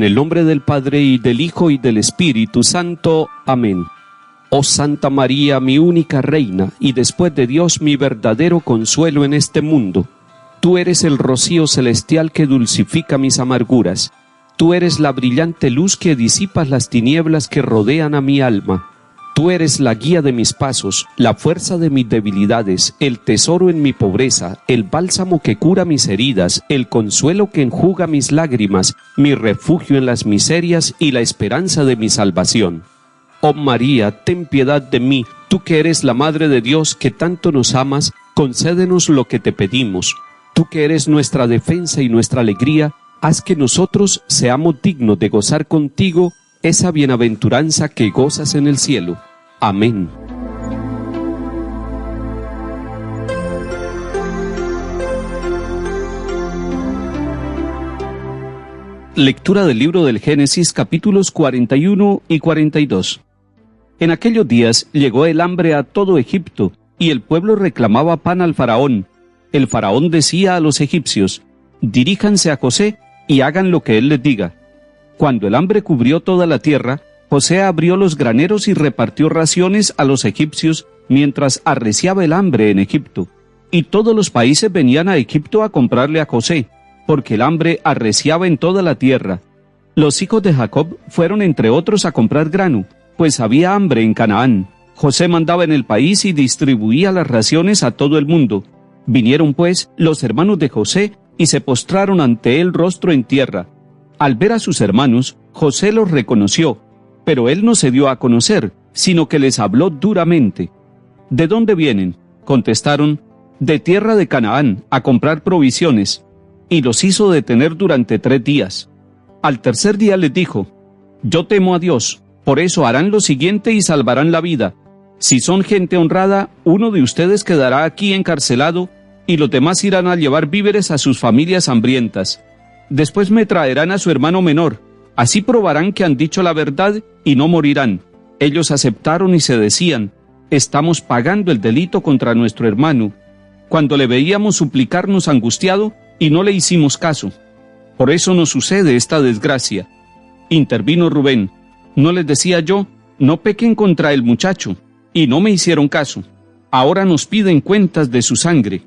En el nombre del Padre, y del Hijo, y del Espíritu Santo. Amén. Oh Santa María, mi única reina, y después de Dios mi verdadero consuelo en este mundo. Tú eres el rocío celestial que dulcifica mis amarguras. Tú eres la brillante luz que disipas las tinieblas que rodean a mi alma. Tú eres la guía de mis pasos, la fuerza de mis debilidades, el tesoro en mi pobreza, el bálsamo que cura mis heridas, el consuelo que enjuga mis lágrimas, mi refugio en las miserias y la esperanza de mi salvación. Oh María, ten piedad de mí, tú que eres la Madre de Dios, que tanto nos amas, concédenos lo que te pedimos. Tú que eres nuestra defensa y nuestra alegría, haz que nosotros seamos dignos de gozar contigo esa bienaventuranza que gozas en el cielo. Amén. Lectura del libro del Génesis, capítulos 41 y 42. En aquellos días llegó el hambre a todo Egipto, y el pueblo reclamaba pan al faraón. El faraón decía a los egipcios: diríjanse a José y hagan lo que él les diga. Cuando el hambre cubrió toda la tierra, José abrió los graneros y repartió raciones a los egipcios mientras arreciaba el hambre en Egipto. Y todos los países venían a Egipto a comprarle a José, porque el hambre arreciaba en toda la tierra. Los hijos de Jacob fueron entre otros a comprar grano, pues había hambre en Canaán. José mandaba en el país y distribuía las raciones a todo el mundo. Vinieron pues los hermanos de José y se postraron ante él rostro en tierra. Al ver a sus hermanos, José los reconoció, pero él no se dio a conocer, sino que les habló duramente. ¿De dónde vienen?, contestaron. De tierra de Canaán, a comprar provisiones. Y los hizo detener durante 3 días. Al tercer día les dijo: yo temo a Dios, por eso harán lo siguiente y salvarán la vida. Si son gente honrada, uno de ustedes quedará aquí encarcelado, y los demás irán a llevar víveres a sus familias hambrientas. Después me traerán a su hermano menor. Así probarán que han dicho la verdad y no morirán. Ellos aceptaron y se decían: estamos pagando el delito contra nuestro hermano. Cuando le veíamos suplicarnos angustiado y no le hicimos caso. Por eso nos sucede esta desgracia. Intervino Rubén: ¿no les decía yo, no pequen contra el muchacho? Y no me hicieron caso. Ahora nos piden cuentas de su sangre.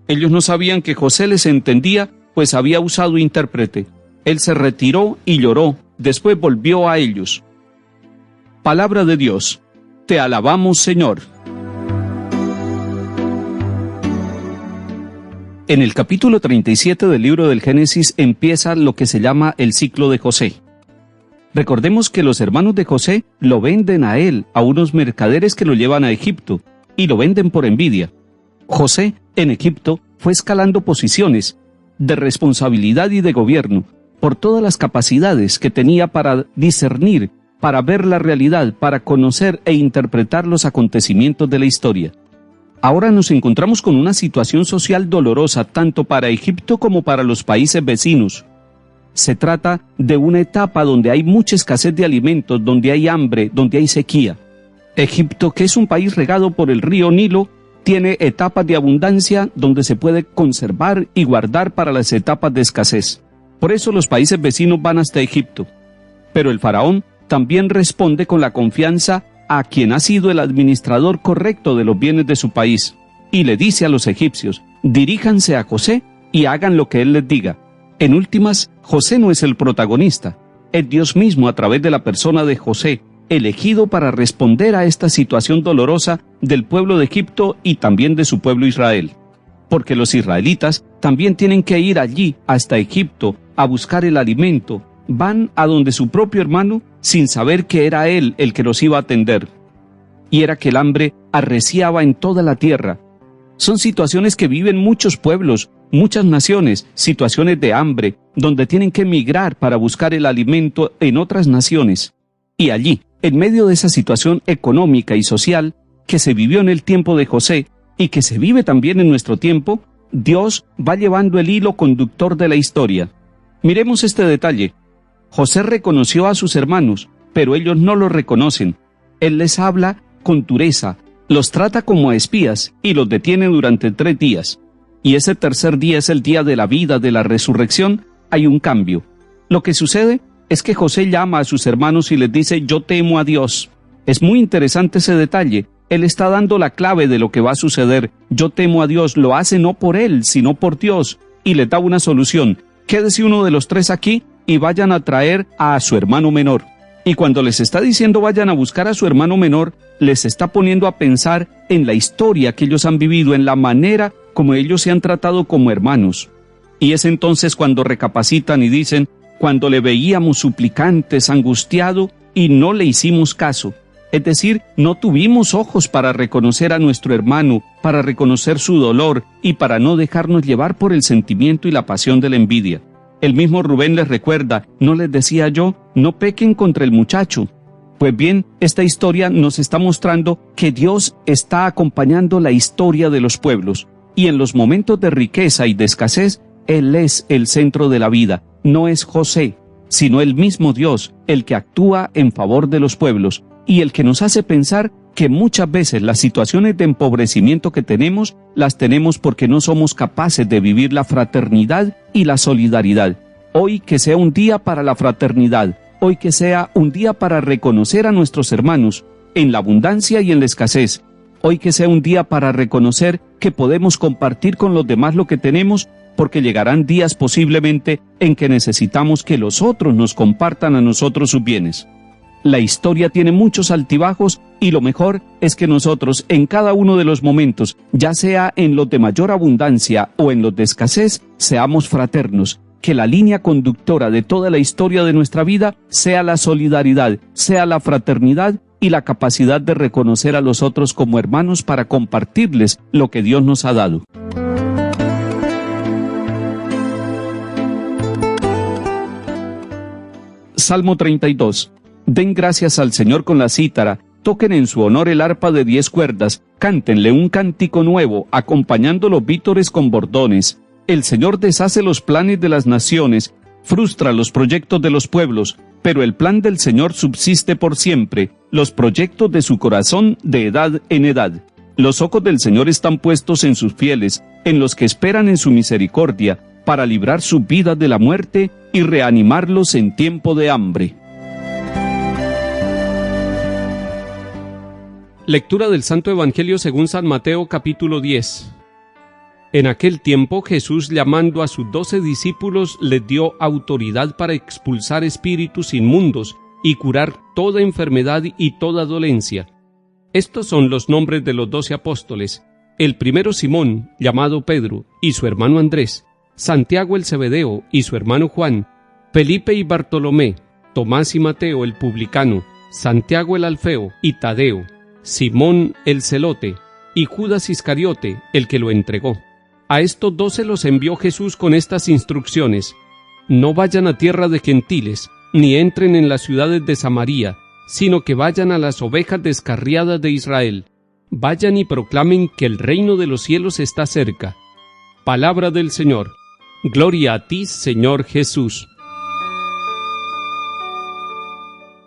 Ellos no sabían que José les entendía, pues había usado intérprete. Él se retiró y lloró, después volvió a ellos. Palabra de Dios. Te alabamos, Señor. En el capítulo 37 del libro del Génesis empieza lo que se llama el ciclo de José. Recordemos que los hermanos de José lo venden a él, a unos mercaderes que lo llevan a Egipto, y lo venden por envidia. José, en Egipto, fue escalando posiciones de responsabilidad y de gobierno, por todas las capacidades que tenía para discernir, para ver la realidad, para conocer e interpretar los acontecimientos de la historia. Ahora nos encontramos con una situación social dolorosa tanto para Egipto como para los países vecinos. Se trata de una etapa donde hay mucha escasez de alimentos, donde hay hambre, donde hay sequía. Egipto, que es un país regado por el río Nilo, tiene etapas de abundancia donde se puede conservar y guardar para las etapas de escasez. Por eso los países vecinos van hasta Egipto. Pero el faraón también responde con la confianza a quien ha sido el administrador correcto de los bienes de su país, y le dice a los egipcios: diríjanse a José y hagan lo que él les diga. En últimas, José no es el protagonista, es Dios mismo a través de la persona de José, elegido para responder a esta situación dolorosa del pueblo de Egipto y también de su pueblo Israel. Porque los israelitas también tienen que ir allí, hasta Egipto, a buscar el alimento. Van a donde su propio hermano, sin saber que era él el que los iba a atender. Y era que el hambre arreciaba en toda la tierra. Son situaciones que viven muchos pueblos, muchas naciones, situaciones de hambre, donde tienen que emigrar para buscar el alimento en otras naciones. Y allí, en medio de esa situación económica y social que se vivió en el tiempo de José y que se vive también en nuestro tiempo, Dios va llevando el hilo conductor de la historia. Miremos este detalle. José reconoció a sus hermanos, pero ellos no lo reconocen. Él les habla con dureza, los trata como a espías y los detiene durante 3 días. Y ese tercer día es el día de la vida, de la resurrección. Hay un cambio. Lo que sucede es que José llama a sus hermanos y les dice: yo temo a Dios. Es muy interesante ese detalle. Él está dando la clave de lo que va a suceder. Yo temo a Dios. Lo hace no por él, sino por Dios. Y les da una solución. Quédese uno de los tres aquí y vayan a traer a su hermano menor. Y cuando les está diciendo vayan a buscar a su hermano menor, les está poniendo a pensar en la historia que ellos han vivido, en la manera como ellos se han tratado como hermanos. Y es entonces cuando recapacitan y dicen: cuando le veíamos suplicantes, angustiado, y no le hicimos caso. Es decir, no tuvimos ojos para reconocer a nuestro hermano, para reconocer su dolor y para no dejarnos llevar por el sentimiento y la pasión de la envidia. El mismo Rubén les recuerda: ¿no les decía yo, no pequen contra el muchacho? Pues bien, esta historia nos está mostrando que Dios está acompañando la historia de los pueblos, y en los momentos de riqueza y de escasez, Él es el centro de la vida. No es José, sino el mismo Dios, el que actúa en favor de los pueblos, y el que nos hace pensar que muchas veces las situaciones de empobrecimiento que tenemos, las tenemos porque no somos capaces de vivir la fraternidad y la solidaridad. Hoy que sea un día para la fraternidad, hoy que sea un día para reconocer a nuestros hermanos en la abundancia y en la escasez, hoy que sea un día para reconocer que podemos compartir con los demás lo que tenemos, porque llegarán días posiblemente en que necesitamos que los otros nos compartan a nosotros sus bienes. La historia tiene muchos altibajos y lo mejor es que nosotros en cada uno de los momentos, ya sea en los de mayor abundancia o en los de escasez, seamos fraternos, que la línea conductora de toda la historia de nuestra vida sea la solidaridad, sea la fraternidad y la capacidad de reconocer a los otros como hermanos para compartirles lo que Dios nos ha dado. Salmo 32. Den gracias al Señor con la cítara, toquen en su honor el arpa de 10 cuerdas, cántenle un cántico nuevo, acompañando los vítores con bordones. El Señor deshace los planes de las naciones, frustra los proyectos de los pueblos, pero el plan del Señor subsiste por siempre, los proyectos de su corazón de edad en edad. Los ojos del Señor están puestos en sus fieles, en los que esperan en su misericordia, para librar su vida de la muerte y reanimarlos en tiempo de hambre. Lectura del Santo Evangelio según San Mateo, capítulo 10. En aquel tiempo Jesús, llamando a sus 12 discípulos, les dio autoridad para expulsar espíritus inmundos y curar toda enfermedad y toda dolencia. Estos son los nombres de los 12 apóstoles: el primero Simón, llamado Pedro, y su hermano Andrés; Santiago el Zebedeo y su hermano Juan; Felipe y Bartolomé; Tomás y Mateo el publicano; Santiago el Alfeo y Tadeo; Simón el celote, y Judas Iscariote, el que lo entregó. A estos 12 los envió Jesús con estas instrucciones: no vayan a tierra de gentiles, ni entren en las ciudades de Samaria, sino que vayan a las ovejas descarriadas de Israel. Vayan y proclamen que el reino de los cielos está cerca. Palabra del Señor. Gloria a ti, Señor Jesús.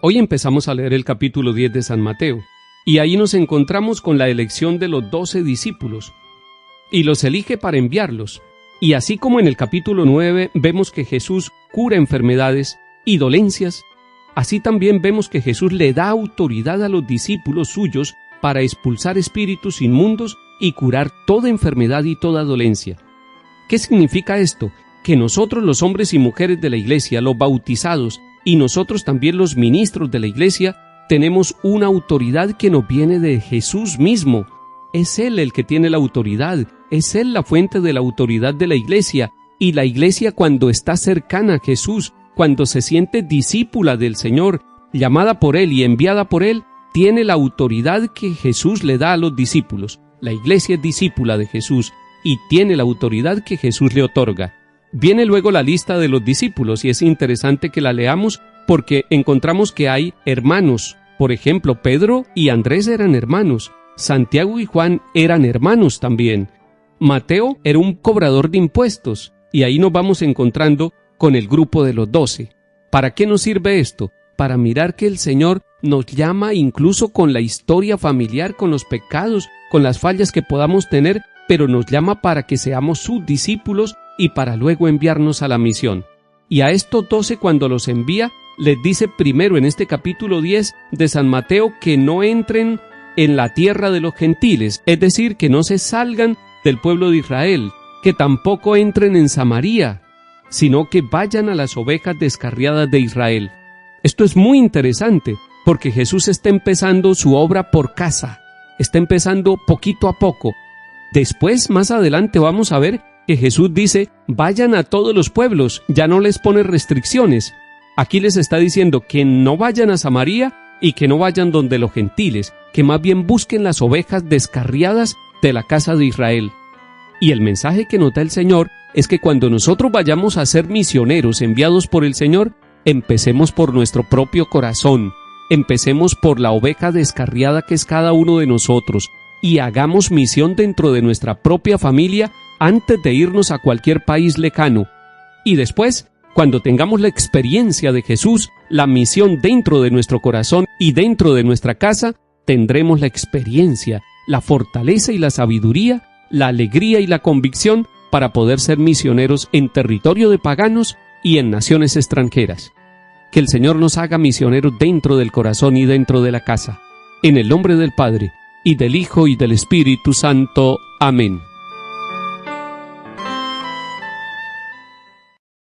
Hoy empezamos a leer el capítulo 10 de San Mateo, y ahí nos encontramos con la elección de los 12 discípulos, y los elige para enviarlos. Y así como en el capítulo 9 vemos que Jesús cura enfermedades y dolencias, así también vemos que Jesús le da autoridad a los discípulos suyos para expulsar espíritus inmundos y curar toda enfermedad y toda dolencia. ¿Qué significa esto? Que nosotros, los hombres y mujeres de la Iglesia, los bautizados, y nosotros también los ministros de la Iglesia, tenemos una autoridad que nos viene de Jesús mismo. Es Él el que tiene la autoridad, es Él la fuente de la autoridad de la Iglesia, y la Iglesia, cuando está cercana a Jesús, cuando se siente discípula del Señor, llamada por Él y enviada por Él, tiene la autoridad que Jesús le da a los discípulos. La Iglesia es discípula de Jesús y tiene la autoridad que Jesús le otorga. Viene luego la lista de los discípulos, y es interesante que la leamos porque encontramos que hay hermanos. Por ejemplo, Pedro y Andrés eran hermanos. Santiago y Juan eran hermanos también. Mateo era un cobrador de impuestos, y ahí nos vamos encontrando con el grupo de los 12. ¿Para qué nos sirve esto? Para mirar que el Señor nos llama incluso con la historia familiar, con los pecados, con las fallas que podamos tener, pero nos llama para que seamos sus discípulos y para luego enviarnos a la misión. Y a estos 12, cuando los envía, les dice primero en este capítulo 10 de San Mateo que no entren en la tierra de los gentiles, es decir, que no se salgan del pueblo de Israel, que tampoco entren en Samaria, sino que vayan a las ovejas descarriadas de Israel. Esto es muy interesante, porque Jesús está empezando su obra por casa, está empezando poquito a poco. Después, más adelante, vamos a ver que Jesús dice, vayan a todos los pueblos, ya no les pone restricciones. Aquí les está diciendo que no vayan a Samaria y que no vayan donde los gentiles, que más bien busquen las ovejas descarriadas de la casa de Israel. Y el mensaje que nos da el Señor es que cuando nosotros vayamos a ser misioneros enviados por el Señor, empecemos por nuestro propio corazón, empecemos por la oveja descarriada que es cada uno de nosotros y hagamos misión dentro de nuestra propia familia antes de irnos a cualquier país lejano. Y después, cuando tengamos la experiencia de Jesús, la misión dentro de nuestro corazón y dentro de nuestra casa, tendremos la experiencia, la fortaleza y la sabiduría, la alegría y la convicción para poder ser misioneros en territorio de paganos y en naciones extranjeras. Que el Señor nos haga misioneros dentro del corazón y dentro de la casa. En el nombre del Padre, y del Hijo, y del Espíritu Santo. Amén.